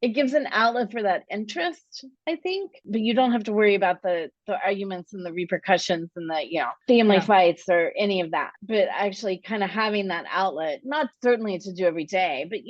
it gives an outlet for that interest, I think, but you don't have to worry about the arguments and the repercussions and the, family Yeah. fights or any of that. But actually kind of having that outlet, not certainly to do every day, but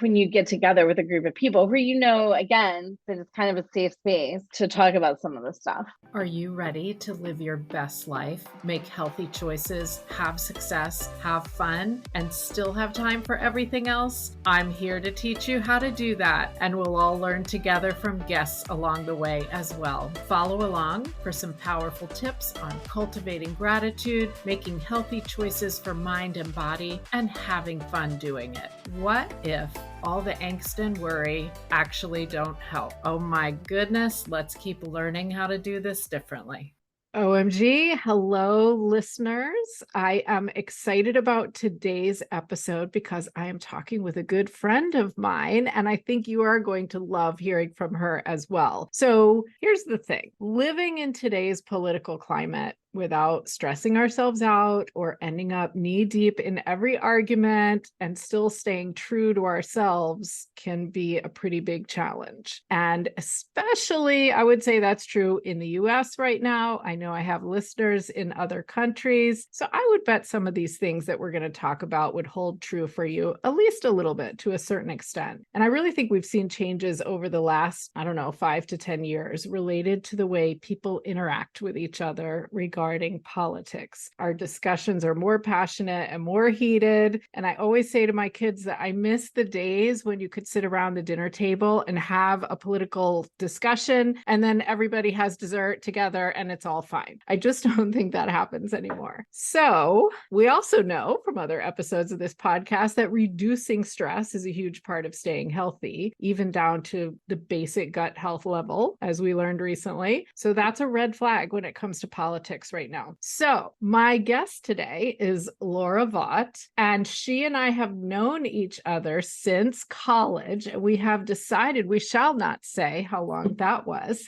when you get together with a group of people where again, that it's kind of a safe space to talk about some of the stuff. Are you ready to live your best life, make healthy choices, have success, have fun, and still have time for everything else? I'm here to teach you how to do that, and we'll all learn together from guests along the way as well. Follow along for some powerful tips on cultivating gratitude, making healthy choices for mind and body, and having fun doing it. What if all the angst and worry actually don't help? Oh my goodness, let's keep learning how to do this differently. OMG. Hello, listeners. I am excited about today's episode because I am talking with a good friend of mine, and I think you are going to love hearing from her as well. So here's the thing. Living in today's political climate without stressing ourselves out or ending up knee deep in every argument and still staying true to ourselves can be a pretty big challenge. And especially, I would say that's true in the US right now. I know I have listeners in other countries. So I would bet some of these things that we're going to talk about would hold true for you, at least a little bit to a certain extent. And I really think we've seen changes over the last, 5 to 10 years related to the way people interact with each other regarding politics. Our discussions are more passionate and more heated. And I always say to my kids that I miss the days when you could sit around the dinner table and have a political discussion and then everybody has dessert together and it's all fine. I just don't think that happens anymore. So we also know from other episodes of this podcast that reducing stress is a huge part of staying healthy, even down to the basic gut health level, as we learned recently. So that's a red flag when it comes to politics right now. So my guest today is Laura Vaught, and she and I have known each other since college. We have decided we shall not say how long that was.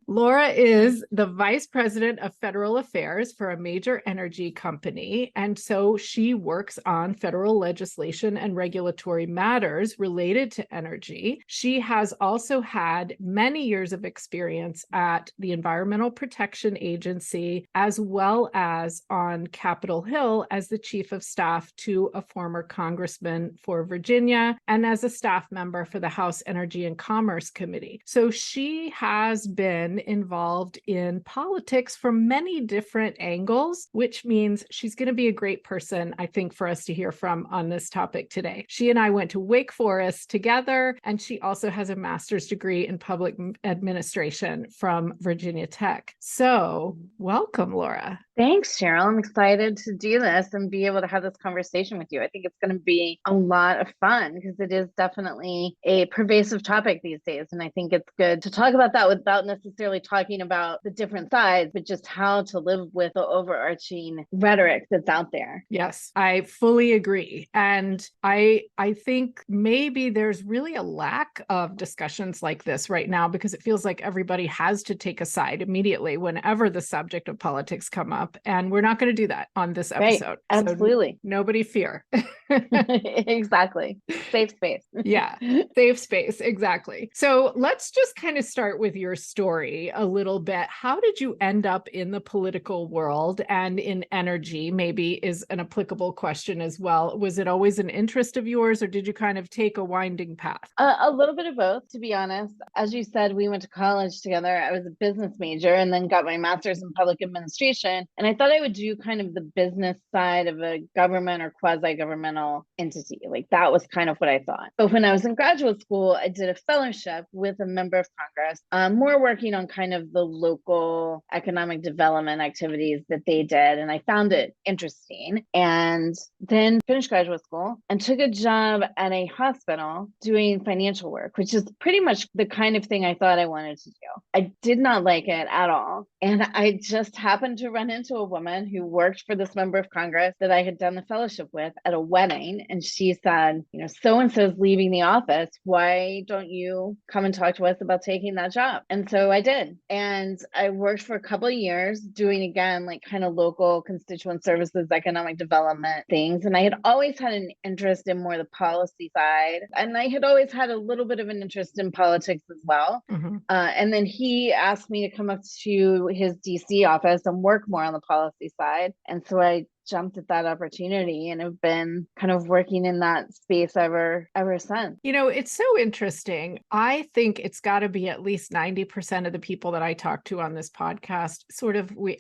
Laura is the Vice President of Federal Affairs for a major energy company, and so she works on federal legislation and regulatory matters related to energy. She has also had many years of experience at the Environmental Protection Agency, as well as on Capitol Hill as the Chief of Staff to a former congressman for Virginia, and as a staff member for the House Energy and Commerce Committee. So she has been involved in politics from many different angles, which means she's going to be a great person, I think, for us to hear from on this topic today. She and I went to Wake Forest together, and she also has a master's degree in public administration from Virginia Tech. So welcome, Laura. Thanks, Cheryl. I'm excited to do this and be able to have this conversation with you. I think it's going to be a lot of fun because it is definitely a pervasive topic these days. And I think it's good to talk about that without necessarily talking about the different sides, but just how to live with the overarching rhetoric that's out there. Yes, I fully agree. And I think maybe there's really a lack of discussions like this right now because it feels like everybody has to take a side immediately whenever the subject of politics come up. And we're not going to do that on this episode. Right. Absolutely. So nobody fear. Exactly. Safe space. Yeah, safe space. Exactly. So let's just kind of start with your story a little bit. How did you end up in the political world and in energy? Maybe is an applicable question as well. Was it always an interest of yours, or did you kind of take a winding path? A little bit of both, to be honest. As you said, we went to college together. I was a business major and then got my master's in public administration. And I thought I would do kind of the business side of a government or quasi-governmental entity. Like that was kind of what I thought. But when I was in graduate school, I did a fellowship with a member of Congress, more working on kind of the local economic development activities that they did. And I found it interesting. And then finished graduate school and took a job at a hospital doing financial work, which is pretty much the kind of thing I thought I wanted to do. I did not like it at all. And I just happened to run into into a woman who worked for this member of Congress that I had done the fellowship with at a wedding. And she said, so and so is leaving the office. Why don't you come and talk to us about taking that job? And so I did. And I worked for a couple of years doing, again, like kind of local constituent services, economic development things. And I had always had an interest in more the policy side. And I had always had a little bit of an interest in politics as well. Mm-hmm. And then he asked me to come up to his DC office and work more on the policy side. And so I jumped at that opportunity and have been kind of working in that space ever since. It's so interesting. I think it's got to be at least 90% of the people that I talk to on this podcast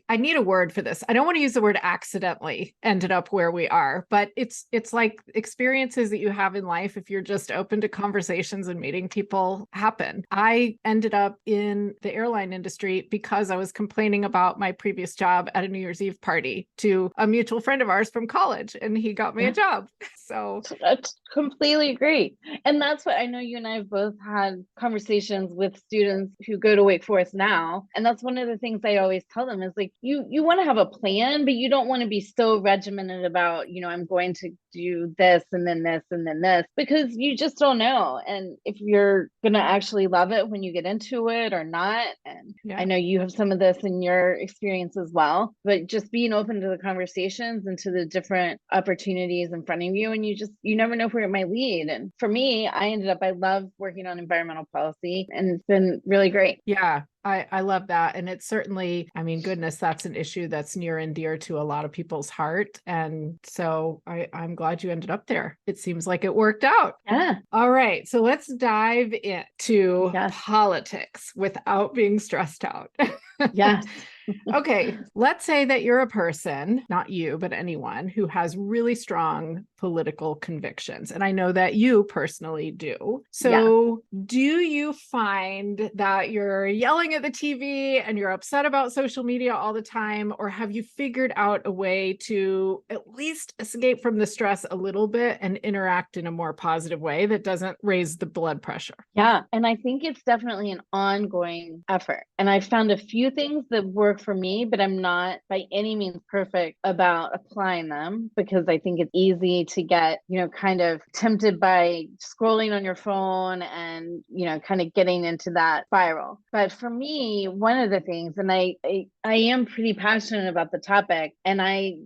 I need a word for this. I don't want to use the word accidentally ended up where we are, but it's like experiences that you have in life, if you're just open to conversations and meeting people, happen. I ended up in the airline industry because I was complaining about my previous job at a New Year's Eve party to a mutual friend of ours from college, and he got me a job. So I completely agree. And that's what I know you and I have both had conversations with students who go to Wake Forest now. And that's one of the things I always tell them is like, you want to have a plan, but you don't want to be so regimented about, I'm going to do this and then this and then this, because you just don't know. And if you're going to actually love it when you get into it or not. And I know you have some of this in your experience as well, but just being open to the conversation and to the different opportunities in front of you, and you never know where it might lead. And for me, I love working on environmental policy, and it's been really great. Yeah, I love that. And it's certainly, goodness, that's an issue that's near and dear to a lot of people's heart. And so I'm glad you ended up there. It seems like it worked out. Yeah. All right. So let's dive into politics without being stressed out. Yes. Okay, let's say that you're a person, not you, but anyone who has really strong political convictions. And I know that you personally do. So do you find that you're yelling at the TV and you're upset about social media all the time? Or have you figured out a way to at least escape from the stress a little bit and interact in a more positive way that doesn't raise the blood pressure? Yeah. And I think it's definitely an ongoing effort. And I found a few things that work for me, but I'm not by any means perfect about applying them, because I think it's easy to get, kind of tempted by scrolling on your phone and, kind of getting into that spiral. But for me, one of the things, and I am pretty passionate about the topic, and I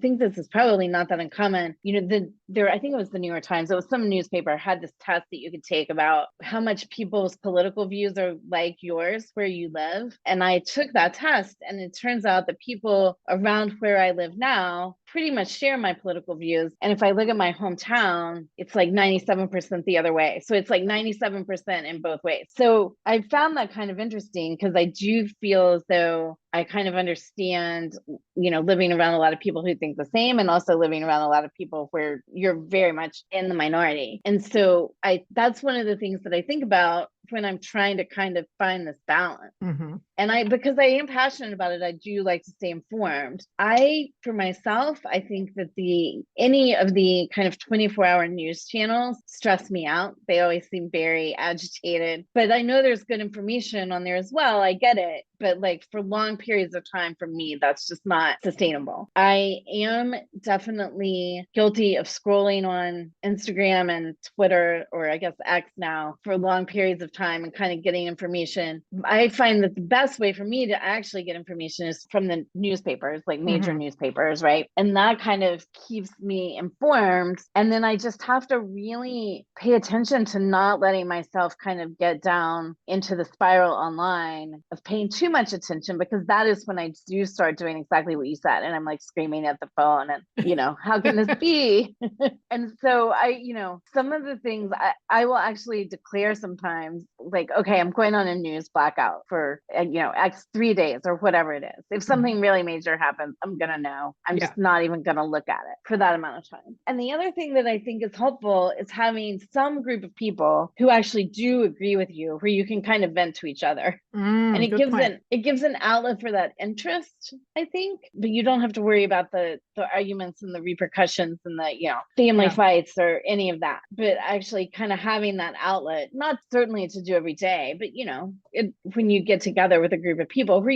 think this is probably not that uncommon. I think it was the New York Times, it was some newspaper had this test that you could take about how much people's political views are like yours where you live. And I took that test, and it turns out that people around where I live now pretty much share my political views. And if I look at my hometown, it's like 97% the other way. So it's like 97% in both ways. So I found that kind of interesting, because I do feel as though I kind of understand, living around a lot of people who think the same, and also living around a lot of people where you're very much in the minority. And so that's one of the things that I think about when I'm trying to kind of find this balance. Mm-hmm. And because I am passionate about it, I do like to stay informed. For myself, I think that any of the kind of 24-hour news channels stress me out. They always seem very agitated, but I know there's good information on there as well. I get it. But like for long periods of time, for me, that's just not sustainable. I am definitely guilty of scrolling on Instagram and Twitter, or I guess X now, for long periods of time and kind of getting information. I find that the best way for me to actually get information is from the newspapers, like major newspapers, right? And that kind of keeps me informed. And then I just have to really pay attention to not letting myself kind of get down into the spiral online of paying too much attention, because that is when I do start doing exactly what you said. And I'm like screaming at the phone and, how can this be? And so some of the things I will actually declare sometimes, like, okay, I'm going on a news blackout for, X 3 days or whatever it is. If something really major happens, I'm going to know. I'm just not not even going to look at it for that amount of time. And the other thing that I think is helpful is having some group of people who actually do agree with you, where you can kind of vent to each other. And Good point. it gives an outlet for that interest, I think, but you don't have to worry about the arguments and the repercussions and the, family fights or any of that. But actually kind of having that outlet, not certainly to do every day, but when you get together with a group of people where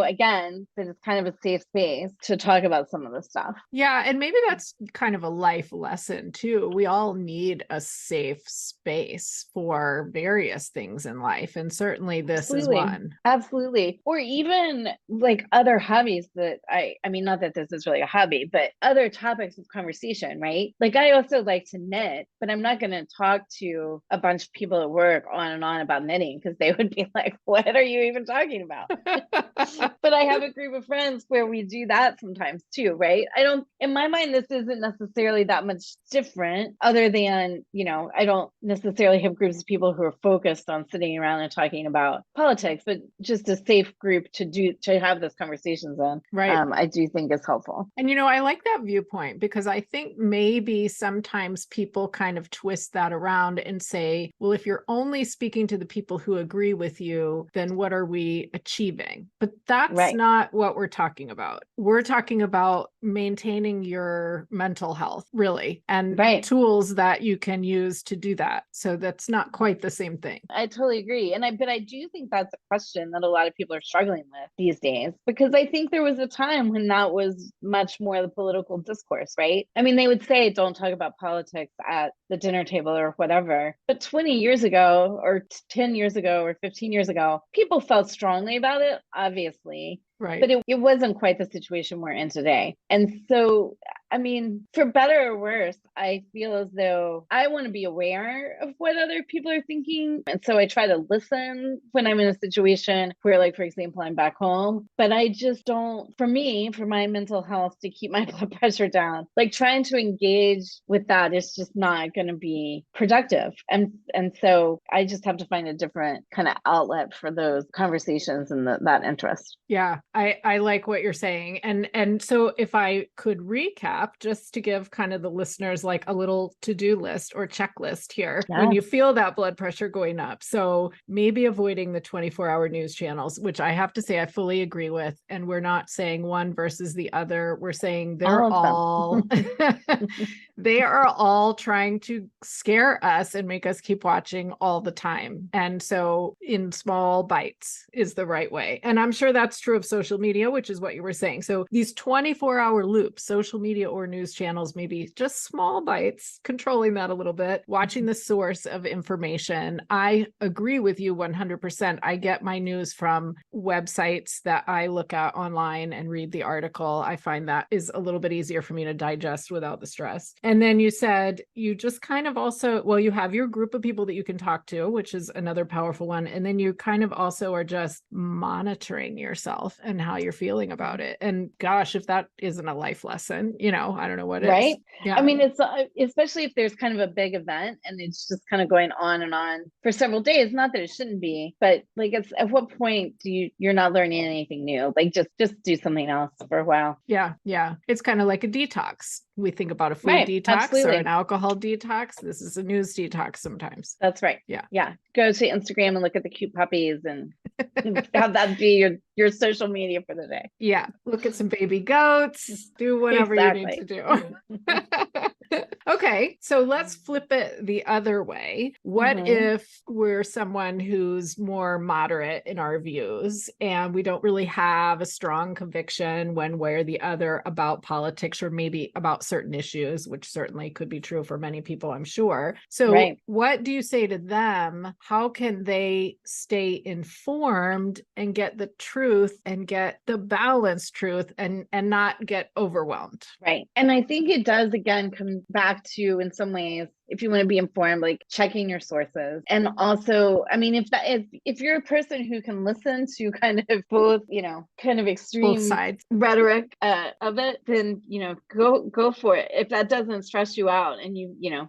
again, that it's kind of a safe space to talk about some of the stuff. Yeah. And maybe that's kind of a life lesson too. We all need a safe space for various things in life. And certainly this is one. Absolutely. Or even like other hobbies that I mean, not that this is really a hobby, but other topics of conversation, right? Like I also like to knit, but I'm not going to talk to a bunch of people at work on and on about knitting because they would be like, what are you even talking about? But I have a group of friends where we do that sometimes too, right? In my mind, this isn't necessarily that much different other than, I don't necessarily have groups of people who are focused on sitting around and talking about politics, but just a safe group to have those conversations in, right. I do think is helpful. And, I like that viewpoint because I think maybe sometimes people kind of twist that around and say, well, if you're only speaking to the people who agree with you, then what are we achieving? But that's not what we're talking about. We're talking about maintaining your mental health, really, and tools that you can use to do that. So that's not quite the same thing. I totally agree. But I do think that's a question that a lot of people are struggling with these days, because I think there was a time when that was much more the political discourse, right? I mean, they would say, don't talk about politics at the dinner table or whatever. But 20 years ago or 10 years ago or 15 years ago, people felt strongly about it, obviously. Right. But it wasn't quite the situation we're in today. And so, I mean, for better or worse, I feel as though I want to be aware of what other people are thinking. And so I try to listen when I'm in a situation where, like, for example, I'm back home. But I just don't, for my mental health, to keep my blood pressure down, like trying to engage with that is just not going to be productive. And so I just have to find a different kind of outlet for those conversations and that interest. Yeah. I like what you're saying. And so if I could recap, just to give kind of the listeners like a little to-do list or checklist here, when you feel that blood pressure going up. So maybe avoiding the 24-hour news channels, which I have to say I fully agree with. And we're not saying one versus the other. We're saying they're all they are all trying to scare us and make us keep watching all the time. And so in small bites is the right way. And I'm sure that's true of social media, which is what you were saying. So these 24-hour loops, social media or news channels, maybe just small bites, controlling that a little bit, watching the source of information. I agree with you 100%. I get my news from websites that I look at online and read the article. I find that is a little bit easier for me to digest without the stress. And then you said you just kind of also, well, you have your group of people that you can talk to, which is another powerful one. And then you kind of also are just monitoring yourself and how you're feeling about it. And gosh, if that isn't a life lesson, I don't know what is. Right? Yeah. I mean, it's especially if there's kind of a big event and it's just kind of going on and on for several days. Not that it shouldn't be, but like, it's at what point you're not learning anything new? Like just do something else for a while. Yeah. Yeah. It's kind of like a detox. We think about a food detox absolutely. or an alcohol detox. This is a news detox sometimes. That's right. Yeah. Yeah. Go to Instagram and look at the cute puppies and have that be your social media for the day. Yeah. Look at some baby goats, do whatever you need to do. Okay. So let's flip it the other way. What if we're someone who's more moderate in our views and we don't really have a strong conviction one way or the other about politics or maybe about certain issues, which certainly could be true for many people, I'm sure. So what do you say to them? How can they stay informed and get the truth and get the balanced truth and not get overwhelmed? Right. And I think it does, again, come back to, in some ways, if you want to be informed, like checking your sources. And also, I mean, if you're a person who can listen to kind of both, kind of Both extreme sides. rhetoric of it, then, go for it. If that doesn't stress you out and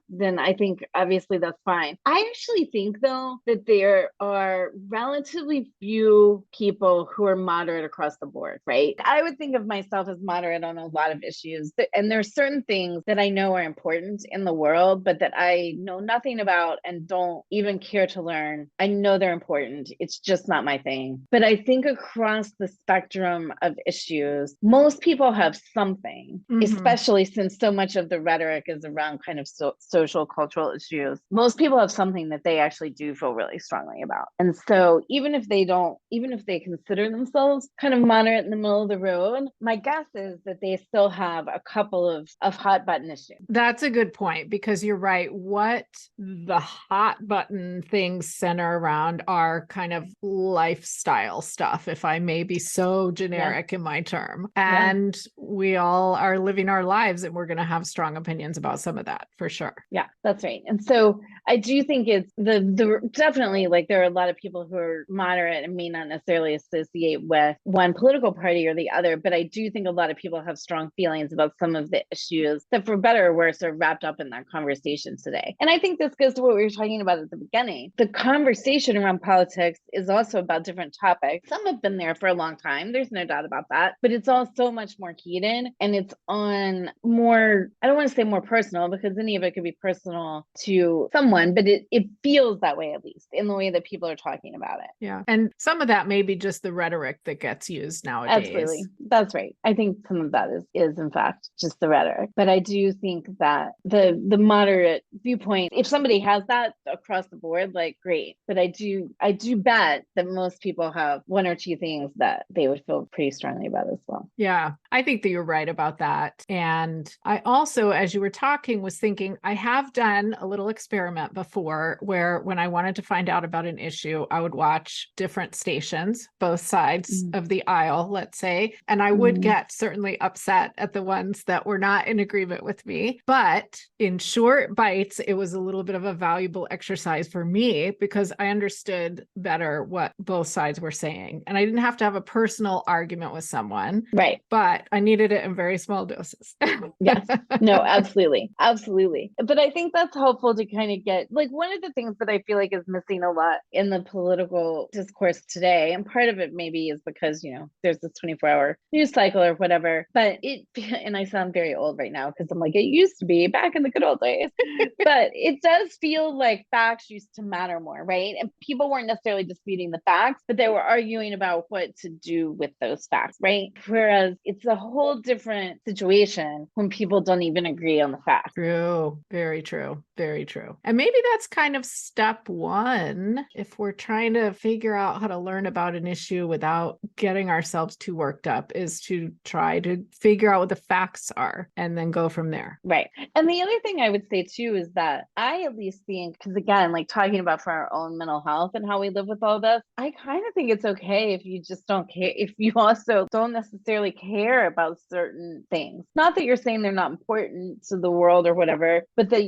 then I think obviously that's fine. I actually think though that there are relatively few people who are moderate across the board, right? I would think of myself as moderate on a lot of issues. And there's certain things that I know are important in the world, but that I know nothing about and don't even care to learn. I know they're important. It's just not my thing. But I think across the spectrum of issues, most people have something, especially since so much of the rhetoric is around kind of social, cultural issues. Most people have something that they actually do feel really strongly about. And so even if they consider themselves kind of moderate in the middle of the road, my guess is that they still have a couple of hot button issues. That's a good point, because you're right. What the hot button things center around are kind of lifestyle stuff, if I may be so generic in my term. And we all are living our lives, and we're going to have strong opinions about some of that for sure. Yeah, that's right. And so I do think it's the definitely, like, there are a lot of people who are moderate and may not necessarily associate with one political party or the other, but I do think a lot of people have strong feelings about some of the issues that, for better or worse, are wrapped up in that conversation today. And I think this goes to what we were talking about at the beginning. The conversation around politics is also about different topics. Some have been there for a long time. There's no doubt about that, but it's all so much more heated, and it's on more, I don't want to say more personal, because any of it could be personal to someone, but it feels that way, at least in the way that people are talking about it. Yeah. And some of that may be just the rhetoric that gets used nowadays. Absolutely. That's right. I think some of that is in fact just the rhetoric. But I do think that the moderate viewpoint, if somebody has that across the board, like, great. But I do bet that most people have one or two things that they would feel pretty strongly about as well. Yeah, I think that you're right about that. And I also, as you were talking, was thinking, I have done a little experiment before where when I wanted to find out about an issue, I would watch different stations, both sides of the aisle, let's say, and I would get certainly upset at the ones that were not in agreement with me. But in short bites, it was a little bit of a valuable exercise for me, because I understood better what both sides were saying. And I didn't have to have a personal argument with someone. Right. But I needed it in very small doses. Yes. No, absolutely. Absolutely. But I think that's helpful to kind of get, like, one of the things that I feel like is missing a lot in the political discourse today, and part of it maybe is because, there's this 24-hour news cycle or whatever, but and I sound very old right now because I'm like, it used to be back in the good old days, but it does feel like facts used to matter more, right? And people weren't necessarily disputing the facts, but they were arguing about what to do with those facts, right? Whereas it's a whole different situation when people don't even agree on the facts. True. Very true. Very true. And maybe that's kind of step one if we're trying to figure out how to learn about an issue without getting ourselves too worked up, is to try to figure out what the facts are and then go from there. Right. And the other thing I would say too is that I at least think, because again, like talking about for our own mental health and how we live with all this, I kind of think it's okay if you just don't care, if you also don't necessarily care about certain things. Not that you're saying they're not important to the world or whatever, but that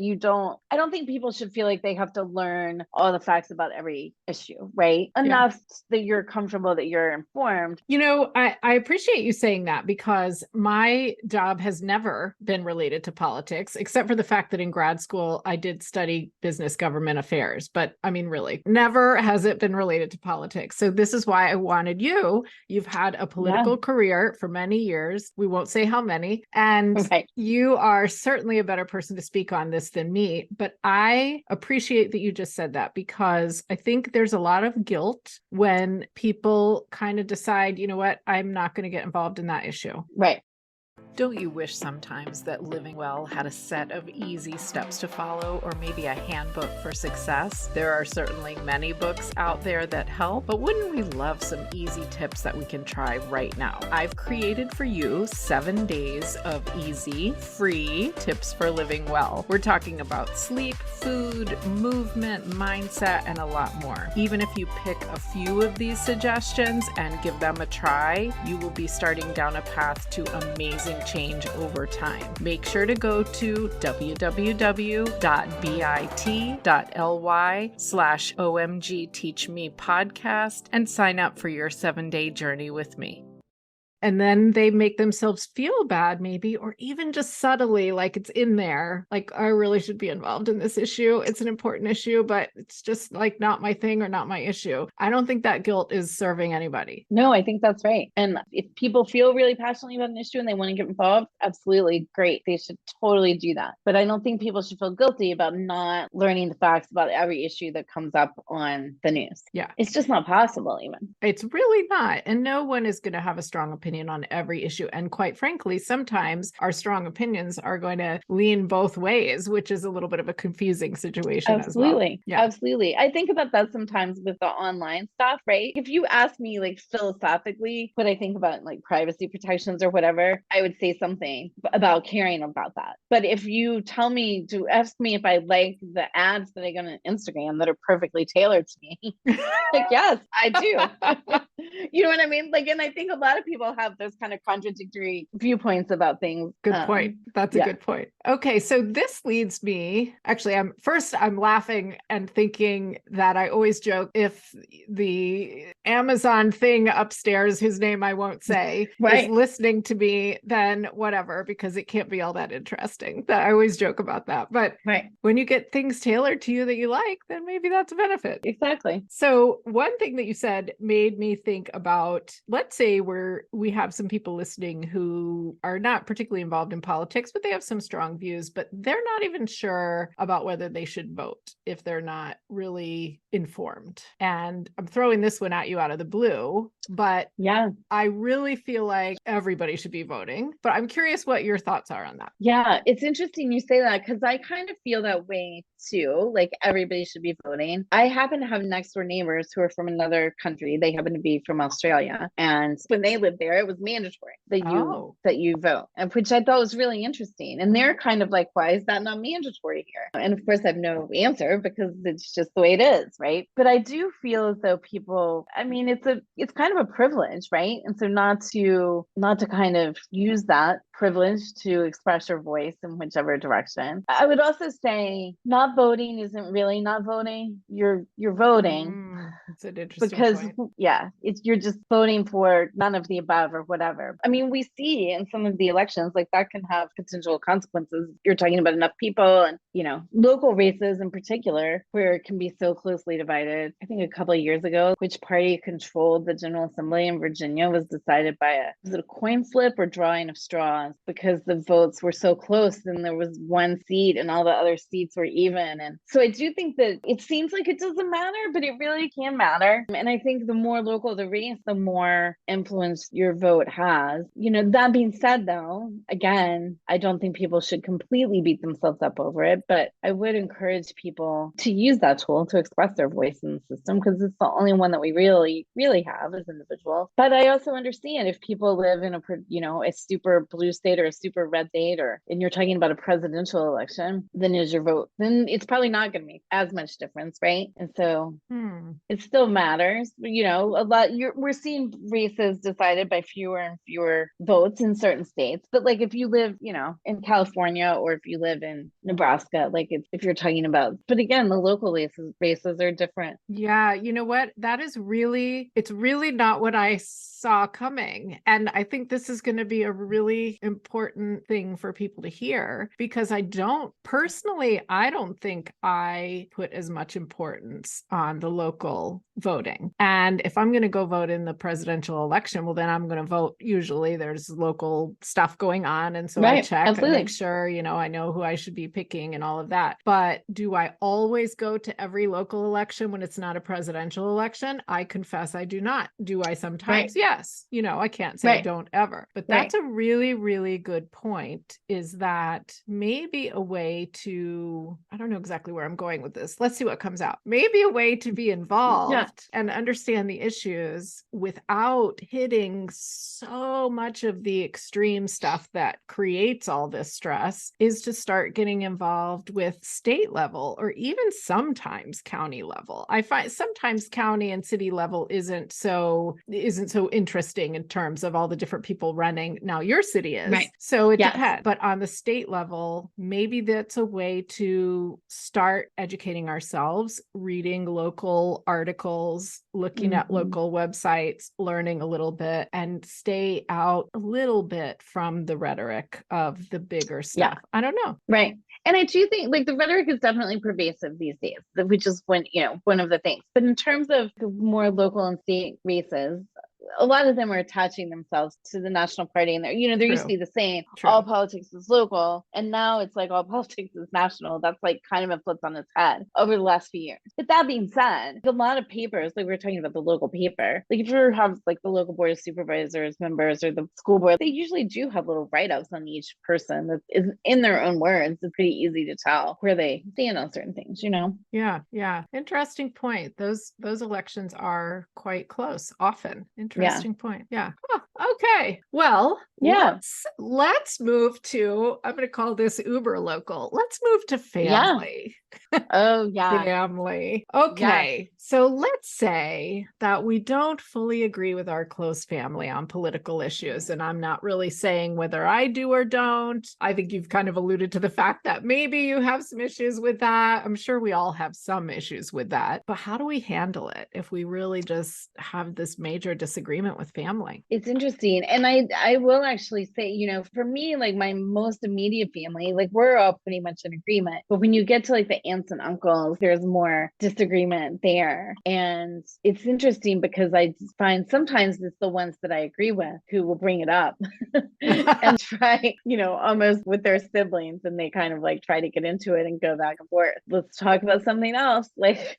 I don't think people should feel like they have to learn all the facts about every issue, right? Enough that you're comfortable, that you're informed. I appreciate you saying that, because my job has never been related to politics, except for the fact that in grad school, I did study business government affairs. But I mean, really, never has it been related to politics. So this is why I wanted you. You've had a political career for many years. We won't say how many. And you are certainly a better person to speak on this than me. But I appreciate that you just said that, because I think there's a lot of guilt when people kind of decide, you know what, I'm not going to get involved in that issue. Right. Don't you wish sometimes that living well had a set of easy steps to follow, or maybe a handbook for success? There are certainly many books out there that help, but wouldn't we love some easy tips that we can try right now? I've created for you 7 days of easy, free tips for living well. We're talking about sleep, food, movement, mindset, and a lot more. Even if you pick a few of these suggestions and give them a try, you will be starting down a path to amazing change over time. Make sure to go to www.bit.ly/OMG Teach Me podcast and sign up for your 7-day journey with me. And then they make themselves feel bad, maybe, or even just subtly, like it's in there. Like, I really should be involved in this issue. It's an important issue, but it's just like not my thing or not my issue. I don't think that guilt is serving anybody. No, I think that's right. And if people feel really passionately about an issue and they want to get involved, absolutely great. They should totally do that. But I don't think people should feel guilty about not learning the facts about every issue that comes up on the news. Yeah. It's just not possible, even. It's really not. And no one is going to have a strong opinion on every issue. And quite frankly, sometimes our strong opinions are going to lean both ways, which is a little bit of a confusing situation as well. Absolutely. Yeah. Absolutely. I think about that sometimes with the online stuff, right? If you ask me like philosophically what I think about like privacy protections or whatever, I would say something about caring about that. But if you tell me to ask me if I like the ads that I get on Instagram that are perfectly tailored to me, like, yes, I do. You know what I mean? Like, and I think a lot of people have those kind of contradictory viewpoints about things. Good point. That's a good point. Okay. So this leads me, actually, I'm laughing and thinking that I always joke, if the Amazon thing upstairs, whose name I won't say, is listening to me, then whatever, because it can't be all that interesting. I always joke about that. But when you get things tailored to you that you like, then maybe that's a benefit. Exactly. So one thing that you said made me think about, let's say we have some people listening who are not particularly involved in politics, but they have some strong views, but they're not even sure about whether they should vote if they're not really informed. And I'm throwing this one at you out of the blue, but I really feel like everybody should be voting. But I'm curious what your thoughts are on that. Yeah, it's interesting you say that, because I kind of feel that way too. Like, everybody should be voting. I happen to have next door neighbors who are from another country. They happen to be from Australia. And when they lived there, it was mandatory that you vote, and which I thought was really interesting. And they're kind of like, why is that not mandatory here? And of course, I have no answer, because it's just the way it is, right? But I do feel as though people, I mean, it's kind of a privilege, right? And so not to kind of use that privilege to express your voice in whichever direction. I would also say not voting isn't really not voting. You're voting. That's an interesting point. You're just voting for none of the above or whatever. I mean, we see in some of the elections, like, that can have potential consequences. You're talking about enough people, and, you know, local races in particular, where it can be so closely divided. I think a couple of years ago, which party controlled the General Assembly in Virginia was decided by was it a coin flip or drawing of straws, because the votes were so close and there was one seat and all the other seats were even. And so I do think that it seems like it doesn't matter, but it really can matter. And I think the more local the race, the more influence your vote has. You know, that being said, though, again, I don't think people should completely beat themselves up over it, but I would encourage people to use that tool to express their voice in the system, because it's the only one that we really, really have as individuals. But I also understand if people live in a super blue state or a super red state, and you're talking about a presidential election, then is your vote, then it's probably not going to make as much difference, right? And so it still matters. You know, we're seeing races decided by fewer and fewer votes in certain states. But like, if you live, you know, in California, or if you live in Nebraska, like, if you're talking about, but again, the local races are different. Yeah, you know what? It's really not what I saw coming. And I think this is going to be a really important thing for people to hear, because I don't think I put as much importance on the local voting. And if I'm going to go vote in the presidential election, well, then I'm going to vote. Usually there's local stuff going on. And so I check and make sure, you know, I know who I should be picking and all of that. But do I always go to every local election when it's not a presidential election? I confess I do not. Do I sometimes? Yes. You know, I can't say I don't ever. But that's a really, really good point, is that maybe a way to, I don't know exactly where I'm going with this. Let's see what comes out. Maybe a way to be involved and understand the issues without hitting so much of the extreme stuff that creates all this stress, is to start getting involved involved with state level or even sometimes county level. I find sometimes county and city level isn't so interesting in terms of all the different people running. Now your city is. Right. So it Yes. depends. But on the state level, maybe that's a way to start educating ourselves, reading local articles, looking at local websites, learning a little bit, and stay out a little bit from the rhetoric of the bigger stuff. I don't know. Right. And I do think like the rhetoric is definitely pervasive these days, which is one of the things. But in terms of the more local and state races, a lot of them are attaching themselves to the national party, and there used to be the same. All politics is local, and now it's like all politics is national. That's like kind of been flipped on its head over the last few years. But that being said, a lot of papers, like we were talking about the local paper, like if you have like the local board of supervisors members or the school board, they usually do have little write-ups on each person that is in their own words. It's pretty easy to tell where they stand on certain things, Yeah. Interesting point. Those elections are quite close often. Interesting point. Yeah. Oh, okay. Well, let's move to, I'm going to call this uber local. Let's move to family. Oh, yeah. Family. Okay. Yeah. So let's say that we don't fully agree with our close family on political issues. And I'm not really saying whether I do or don't. I think you've kind of alluded to the fact that maybe you have some issues with that. I'm sure we all have some issues with that. But how do we handle it if we really just have this major disagreement with family? It's interesting. And I will actually say, for me, like my most immediate family, like we're all pretty much in agreement. But when you get to like the aunts and uncles, there's more disagreement there. And it's interesting because I find sometimes it's the ones that I agree with who will bring it up and try, almost with their siblings, and they kind of like try to get into it and go back and forth. Let's talk about something else, like,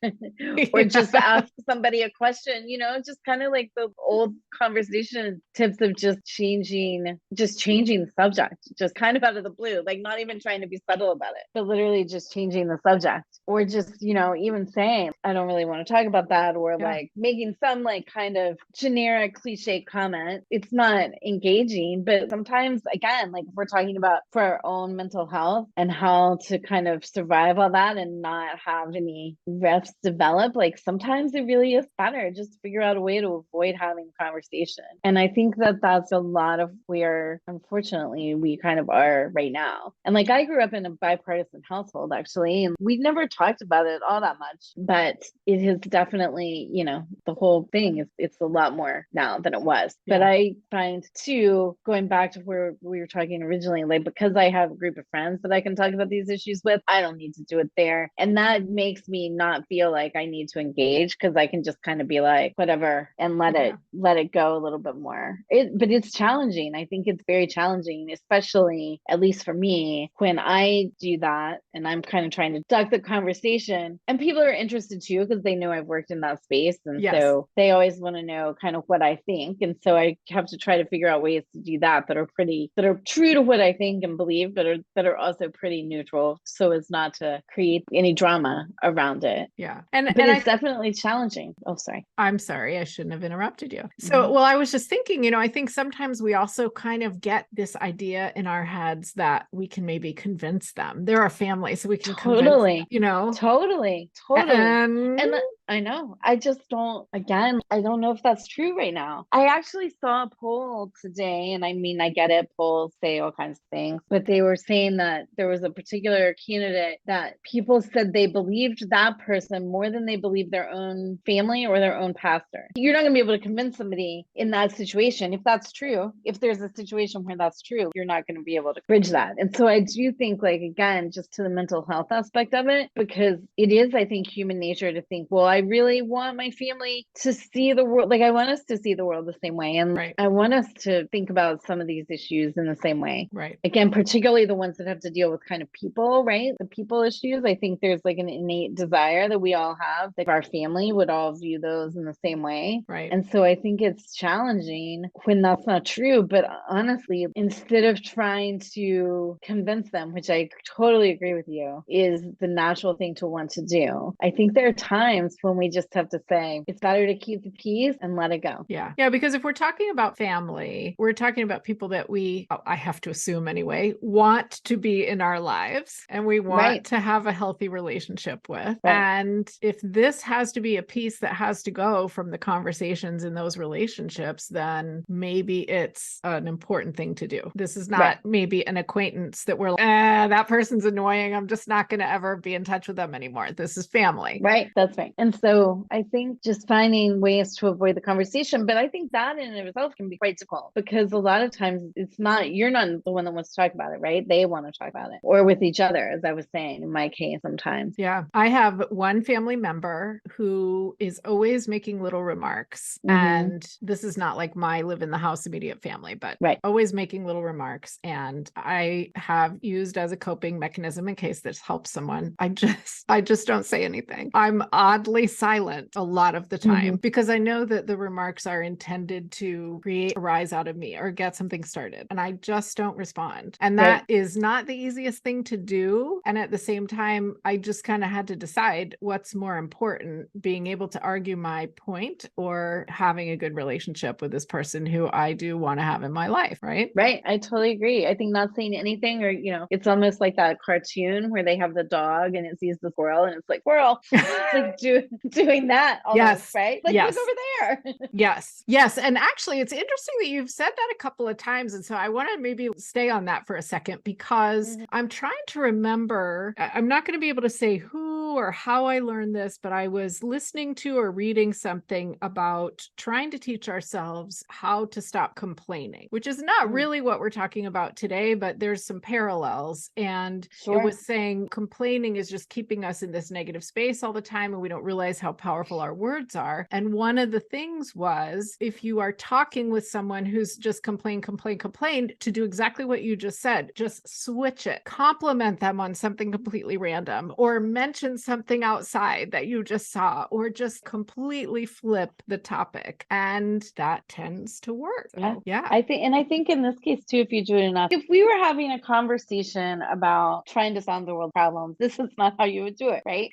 or just ask somebody a question, just kind of like the old conversation tips of just changing the subject, just kind of out of the blue, like not even trying to be subtle about it, but literally just changing the subject, or just, even saying, I don't really want to talk about that, or like making some like kind of generic cliche comment. It's not engaging, but sometimes, again, like if we're talking about for our own mental health and how to kind of survive all that and not have any rifts develop, like sometimes it really is better just to figure out a way to avoid having a conversation. And I think that that's a lot of where, unfortunately, we kind of are right now. And like I grew up in a bipartisan household, actually, and we never talked about it all that much, but it has definitely, the whole thing it's a lot more now than it was. Yeah. But I find too, going back to where we were talking originally, like because I have a group of friends that I can talk about these issues with, I don't need to do it there. And that makes me not feel like I need to engage, because I can just kind of be like, whatever, and let it go a little bit more. But it's challenging. I think it's very challenging, especially, at least for me, when I do that and I'm kind of trying to duck the conversation, and people are interested too, because they know I've worked in that space. And so they always want to know kind of what I think. And so I have to try to figure out ways to do that that are true to what I think and believe, but that are also pretty neutral, so as not to create any drama around it. Yeah. But it's definitely challenging. Oh, sorry. I'm sorry. I shouldn't have interrupted you. So, well, I was just thinking, I think sometimes we also kind of get this idea in our heads that we can maybe convince them. They're our family, so we can convince, Totally. And I know. I just don't, again, I don't know if that's true right now. I actually saw a poll today, and I mean, I get it, polls say all kinds of things, but they were saying that there was a particular candidate that people said they believed that person more than they believed their own family or their own pastor. You're not going to be able to convince somebody in that situation. If that's true, if there's a situation where that's true, you're not going to be able to bridge that. And so I do think, like, again, just to the mental health aspect of it, because it is, I think, human nature to think, well, I really want my family to see the world. Like, I want us to see the world the same way. And I want us to think about some of these issues in the same way. Right. Again, particularly the ones that have to deal with kind of people, right? The people issues. I think there's like an innate desire that we all have, that our family would all view those in the same way. Right. And so I think it's challenging when that's not true. But honestly, instead of trying to convince them, which I totally agree with you, is the natural thing to want to do, I think there are times when we just have to say, it's better to keep the peace and let it go. Yeah. Yeah. Because if we're talking about family, we're talking about people that we, I have to assume anyway, want to be in our lives and we want to have a healthy relationship with. And if this has to be a piece that has to go from the conversations in those relationships, then maybe it's an important thing to do. This is not maybe an acquaintance that we're like, that person's annoying. I'm just not going to ever be in touch with them anymore. This is family. Right. That's right. And so I think just finding ways to avoid the conversation, but I think that in and of itself can be quite difficult because a lot of times it's not, you're not the one that wants to talk about it, right? They want to talk about it or with each other, as I was saying, in my case, sometimes. Yeah. I have one family member who is always making little remarks. And this is not like my live in the house immediate family, but always making little remarks. And I have used as a coping mechanism in case this helps someone. I just don't say anything. I'm oddly silent a lot of the time because I know that the remarks are intended to create a rise out of me or get something started. And I just don't respond. And that is not the easiest thing to do. And at the same time, I just kind of had to decide what's more important, being able to argue my point or having a good relationship with this person who I do want to have in my life, right? Right. I totally agree. I think not saying anything or, it's almost like that cartoon where they have the dog and it sees the squirrel and it's like, squirrel, it's like doing that almost, right? Like, look over there. Yes. Yes. And actually, it's interesting that you've said that a couple of times. And so I want to maybe stay on that for a second because I'm trying to remember, I'm not going to be able to say who or how I learned this, but I was listening to or reading something about trying to teach ourselves how to stop complaining, which is not really what we're talking about today, but there's some parallels. And it was saying complaining is just keeping us in this negative space all the time, and we don't realize how powerful our words are. And one of the things was if you are talking with someone who's just complained, to do exactly what you just said, just switch it, compliment them on something completely random, or mention something outside that you just saw, or just completely flip the topic. And that tends to work. So, yeah. I think in this case too, if you do it enough, if we were having a conversation about trying to solve the world problems, this is not how you would do it, right?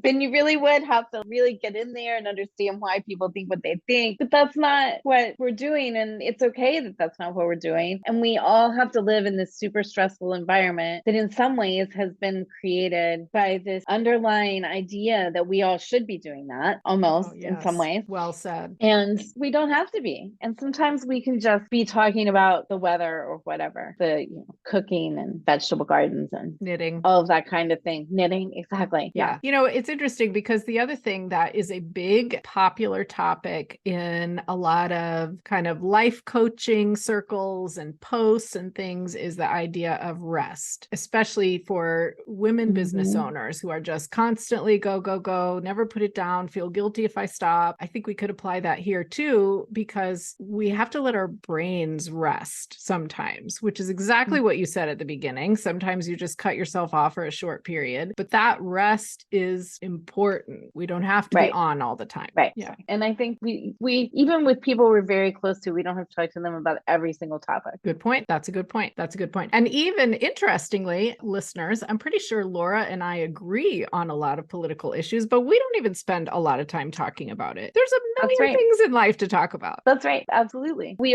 Then you really would have to really get in there and understand why people think what they think. But that's not what we're doing. And it's okay that that's not what we're doing. And we all have to live in this super stressful environment that in some ways has been created by this underlying idea that we all should be doing that almost in some ways. Well said. And we don't have to be. And sometimes we can just be talking about the weather or whatever, the cooking and vegetable gardens and knitting, all of that kind of thing. Knitting, exactly. Yeah. It's interesting because the other thing that is a big popular topic in a lot of kind of life coaching circles and posts and things is the idea of rest, especially for women business owners who are just constantly go, go, go, never put it down, feel guilty if I stop. I think we could apply that here too, because we have to let our brains rest sometimes, which is exactly what you said at the beginning. Sometimes you just cut yourself off for a short period, but that rest is important. We don't have to be on all the time. Right. Yeah. And I think we even with people we're very close to, we don't have to talk to them about every single topic. Good point. That's a good point. That's a good point. And even interestingly, listeners, I'm pretty sure Laura and I agree on a lot of political issues, but we don't even spend a lot of time talking about it. There's a million things in life to talk about. That's right. Absolutely. We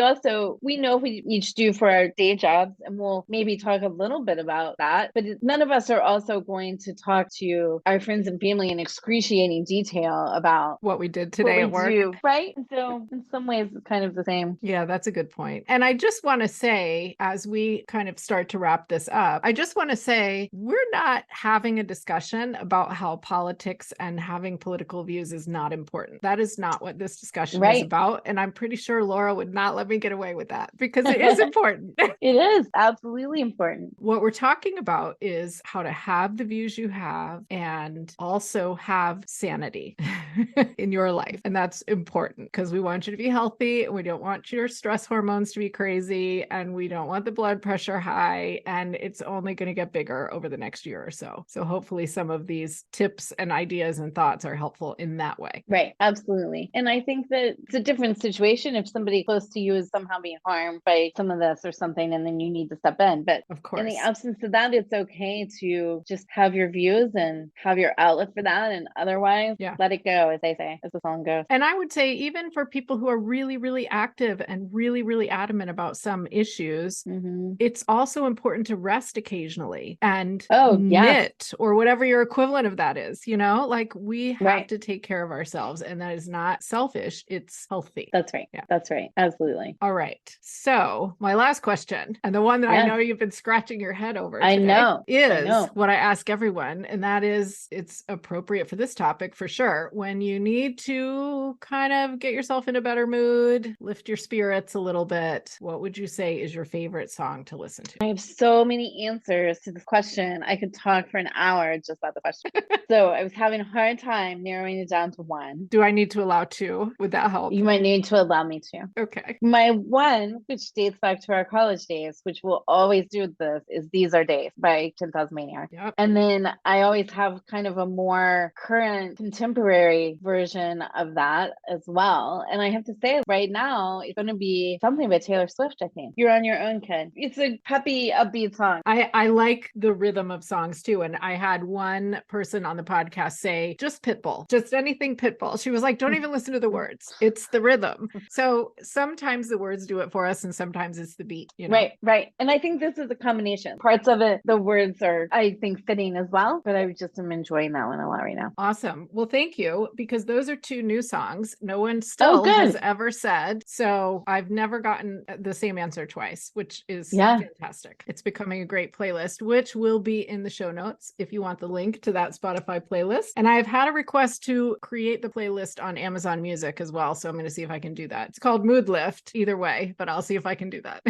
know we each do for our day jobs, and we'll maybe talk a little bit about that, but none of us are also going to talk to our friends and family in excruciating detail about what we did today at work. Right. So in some ways, it's kind of the same. Yeah, that's a good point. And I just want to say, as we kind of start to wrap this up, I just want to say we're not having a discussion about how politics and having political views is not important. That is not what this discussion is about. And I'm pretty sure Laura would not let me get away with that because it is important. It is absolutely important. What we're talking about is how to have the views you have and also have sanity in your life. And that's important because we want you to be healthy and we don't want your stress hormones to be crazy and we don't want the blood pressure high, and it's only going to get bigger over the next year or so. So hopefully some of these tips and ideas and thoughts are helpful in that way. Right. Absolutely. And I think that it's a different situation if somebody close to you is somehow being harmed by some of this or something, and then you need to step in. But of course, in the absence of that, it's okay to just have your views and have your outlet for that. And otherwise, otherwise, Yeah. let it go, as they say, as the song goes. And I would say, even for people who are really, really active and really, really adamant about some issues, it's also important to rest occasionally and knit or whatever your equivalent of that is, like we have to take care of ourselves, and that is not selfish. It's healthy. That's right. Yeah. That's right. Absolutely. All right. So my last question, and the one that I know you've been scratching your head over today, is what I ask everyone. And that is, it's appropriate for this topic for sure. When you need to kind of get yourself in a better mood, lift your spirits a little bit, what would you say is your favorite song to listen to? I have so many answers to this question. I could talk for an hour just about the question. So I was having a hard time narrowing it down to one. Do I need to allow two? Would that help? You might need to allow me to. Okay. My one, which dates back to our college days, which we'll always do this, is These Are Days by 10,000 Maniacs. Yep. And then I always have kind of a more current contemporary version of that as well. And I have to say right now, it's going to be something by Taylor Swift, I think. You're on Your Own, Kid. It's a peppy, upbeat song. I like the rhythm of songs too. And I had one person on the podcast say, just Pitbull, just anything Pitbull. She was like, don't even listen to the words. It's the rhythm. So sometimes the words do it for us and sometimes it's the beat. Right. And I think this is a combination. Parts of it, the words are, I think, fitting as well, but I just am enjoying that one a lot right now. Awesome. Well, thank you, because those are two new songs. No one still has ever said. So I've never gotten the same answer twice, which is fantastic. It's becoming a great playlist, which will be in the show notes if you want the link to that Spotify playlist. And I've had a request to create the playlist on Amazon Music as well. So I'm going to see if I can do that. It's called Mood Lift either way, but I'll see if I can do that.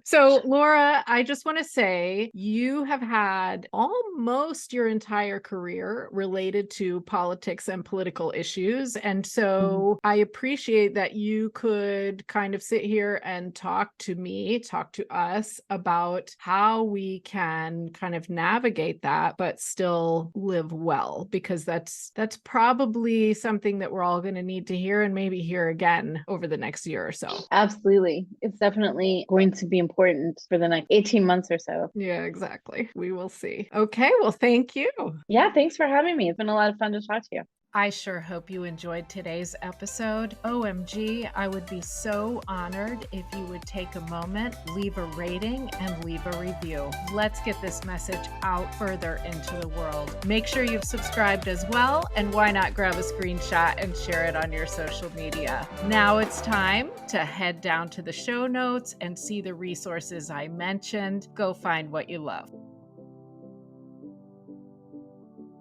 So Laura, I just want to say you have had almost your entire career related to politics and political issues. And so I appreciate that you could kind of sit here and talk to us about how we can kind of navigate that, but still live well, because that's probably something that we're all going to need to hear, and maybe hear again over the next year or so. Absolutely. It's definitely going to be important for the next 18 months or so. Yeah, exactly. We will see. Okay. Well, thank you. Yeah. Thanks for having me. It's been a lot of fun to talk to you. I sure hope you enjoyed today's episode. OMG, I would be so honored if you would take a moment, leave a rating, and leave a review. Let's get this message out further into the world. Make sure you've subscribed as well, and why not grab a screenshot and share it on your social media. Now it's time to head down to the show notes and see the resources I mentioned. Go find what you love.